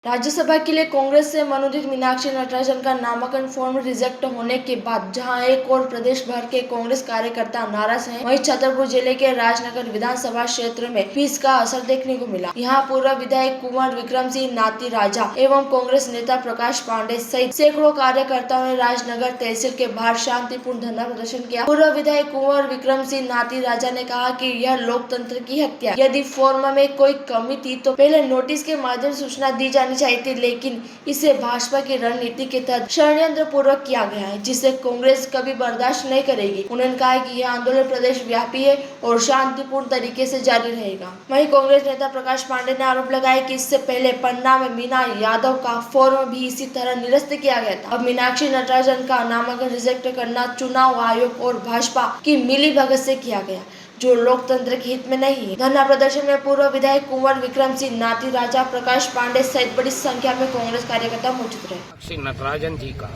राज्यसभा के लिए कांग्रेस से मनोनीत मीनाक्षी नटराजन का नामांकन फॉर्म रिजेक्ट होने के बाद जहां एक और प्रदेश भर के कांग्रेस कार्यकर्ता नाराज हैं, वहीं छतरपुर जिले के राजनगर विधानसभा क्षेत्र में भी इसका असर देखने को मिला। यहां पूर्व विधायक कुंवर विक्रम सिंह नाती राजा एवं कांग्रेस नेता प्रकाश पांडे सहित सैकड़ों कार्यकर्ताओं ने राजनगर तहसील के बाहर शांतिपूर्ण धरना प्रदर्शन किया। पूर्व विधायक कुंवर विक्रम सिंह नाती राजा ने कहा कि यह लोकतंत्र की हत्या। यदि फॉर्म में कोई कमी थी तो पहले नोटिस के माध्यम से सूचना दी जानी चाहिए थी, लेकिन इसे भाजपा की रणनीति के तहत षड्यंत्र पूर्वक किया गया है, जिसे कांग्रेस कभी बर्दाश्त नहीं करेगी। उन्होंने कहा कि यह आंदोलन प्रदेश व्यापी है और शांतिपूर्ण तरीके से जारी रहेगा। वहीं कांग्रेस नेता प्रकाश पांडे ने आरोप लगाया कि इससे पहले पन्ना में मीना यादव का फॉर्म भी इसी तरह निरस्त किया गया था। अब मीनाक्षी नटराजन का नामांकन रिजेक्ट करना चुनाव आयोग और भाजपा की मिलीभगत से किया गया, जो लोकतंत्र के हित में नहीं है। धरना प्रदर्शन में पूर्व विधायक कुंवर विक्रम सिंह नाती राजा, प्रकाश पांडे सहित बड़ी संख्या में कांग्रेस कार्यकर्ता मौजूद रहे। मीनाक्षी नटराजन जी का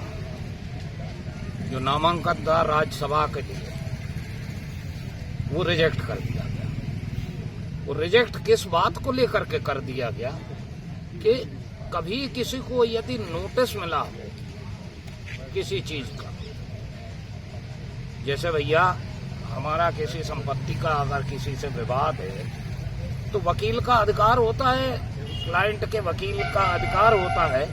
जो नामांकन था राज्यसभा के लिए, वो रिजेक्ट कर दिया गया। वो रिजेक्ट किस बात को लेकर के कर दिया गया कि कभी किसी को यदि नोटिस मिला हो किसी चीज का, जैसे भैया हमारा किसी संपत्ति का अगर किसी से विवाद है तो वकील का अधिकार होता है, क्लाइंट के वकील का अधिकार होता है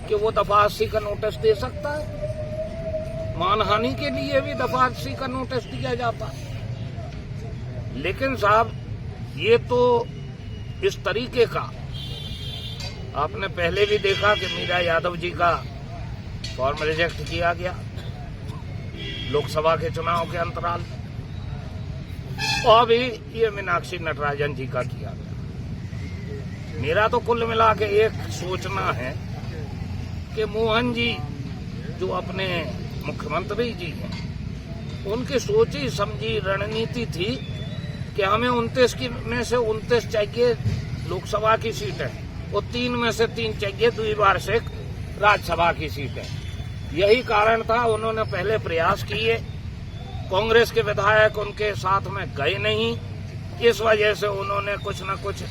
कि वो दफा 80 का नोटिस दे सकता है। मानहानि के लिए भी दफा 80 का नोटिस दिया जाता है। लेकिन साहब, ये तो इस तरीके का आपने पहले भी देखा कि मीरा यादव जी का फॉर्म रिजेक्ट किया गया लोकसभा के चुनाव के अंतराल, और भी ये मीनाक्षी नटराजन जी का किया गया। मेरा तो कुल मिला के एक सोचना है कि मोहन जी जो अपने मुख्यमंत्री जी हैं, उनकी सोची समझी रणनीति थी कि हमें 29 में से 29 चाहिए लोकसभा की सीटें और 3 में से 3 चाहिए द्विवार्षिक राज्यसभा की सीटें। यही कारण था उन्होंने पहले प्रयास किए, कांग्रेस के विधायक उनके साथ में गए नहीं। इस वजह से उन्होंने कुछ न कुछ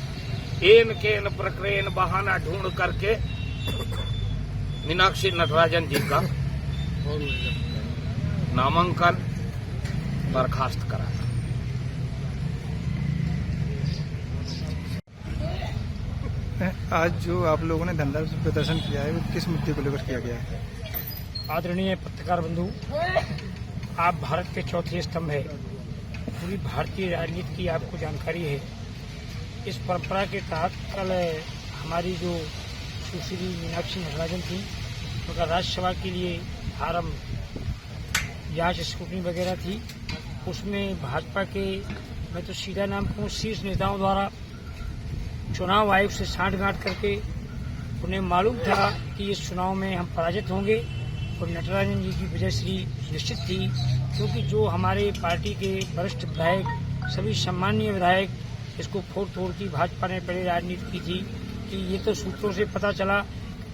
एन केन प्रक्रेन बहाना ढूंढ करके मीनाक्षी नटराजन जी का नामांकन बर्खास्त करा। आज जो आप लोगों ने धरना प्रदर्शन किया है, वो किस मुद्दे को लेकर किया गया है? आदरणीय पत्रकार बंधु, आप भारत के चौथे स्तंभ है। पूरी भारतीय राजनीति की आपको जानकारी है। इस परंपरा के तहत कल हमारी जो सुश्री मीनाक्षी नटराजन थी, उनका राज्यसभा के लिए फार्म जांच स्क्रूटनी वगैरह थी। उसमें भाजपा के, मैं तो सीधा नाम कहूँ, शीर्ष नेताओं द्वारा चुनाव आयोग से साठगांठ करके उन्हें मालूम था कि इस चुनाव में हम पराजित होंगे और नटराजन जी की विजयश्री निश्चित थी, क्योंकि जो हमारे पार्टी के वरिष्ठ विधायक, सभी सम्मानीय विधायक, इसको फोड़ तोड़ की भाजपा ने पहले राजनीति की थी कि ये तो सूत्रों से पता चला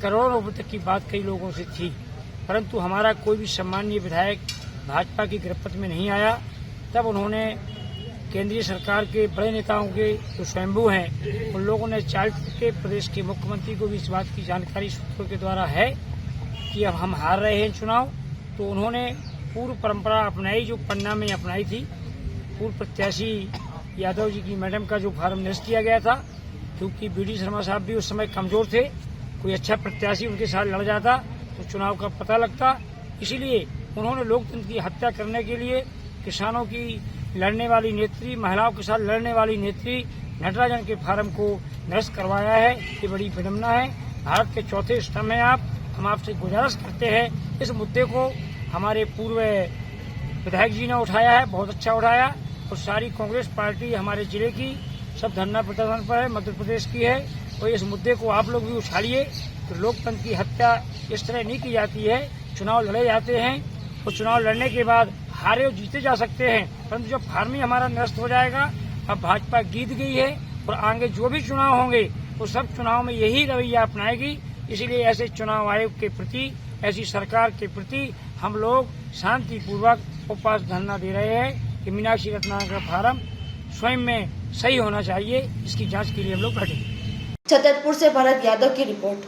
करोड़ों रुपए तक की बात कई लोगों से थी, परंतु हमारा कोई भी सम्मानीय विधायक भाजपा की गिरफ्त में नहीं आया। तब उन्होंने केंद्रीय सरकार के बड़े नेताओं के जो स्वयंभू हैं, उन लोगों ने चाल के प्रदेश के मुख्यमंत्री को भी इस बात की जानकारी सूत्रों के द्वारा है कि अब हम हार रहे हैं चुनाव, तो उन्होंने पूर्व परंपरा अपनाई जो पन्ना में अपनाई थी। पूर्व प्रत्याशी यादव जी की मैडम का जो फार्म निरस्त किया गया था, क्योंकि बीडी शर्मा साहब भी उस समय कमजोर थे, कोई अच्छा प्रत्याशी उनके साथ लड़ जाता तो चुनाव का पता लगता। इसीलिए उन्होंने लोकतंत्र की हत्या करने के लिए किसानों की लड़ने वाली नेत्री, महिलाओं के साथ लड़ने वाली नेत्री नटराजन के फार्म को निरस्त करवाया है। ये बड़ी विडम्बना है। भारत के चौथे स्तंभ में आप, हम आपसे गुजारिश करते हैं, इस मुद्दे को हमारे पूर्व विधायक जी ने उठाया है, बहुत अच्छा उठाया, और सारी कांग्रेस पार्टी हमारे जिले की सब धरना प्रदर्शन पर है, मध्य प्रदेश की है। और इस मुद्दे को आप लोग भी उछालिए तो लोकतंत्र की हत्या इस तरह नहीं की जाती है। चुनाव लड़े जाते हैं और चुनाव लड़ने के बाद हारे और जीते जा सकते हैं, परंतु जब फार्म ही हमारा निरस्त हो जाएगा, अब भाजपा जीत गई है और आगे जो भी चुनाव होंगे वो सब चुनाव में यही रवैया अपनाएगी। इसीलिए ऐसे चुनाव आयोग के प्रति, ऐसी सरकार के प्रति हम लोग शांतिपूर्वक उपवास धरना दे रहे हैं कि मीनाक्षी नटराजन का फार्म स्वयं में सही होना चाहिए। इसकी जांच के लिए हम लोग बैठेंगे। छतरपुर से भरत यादव की रिपोर्ट।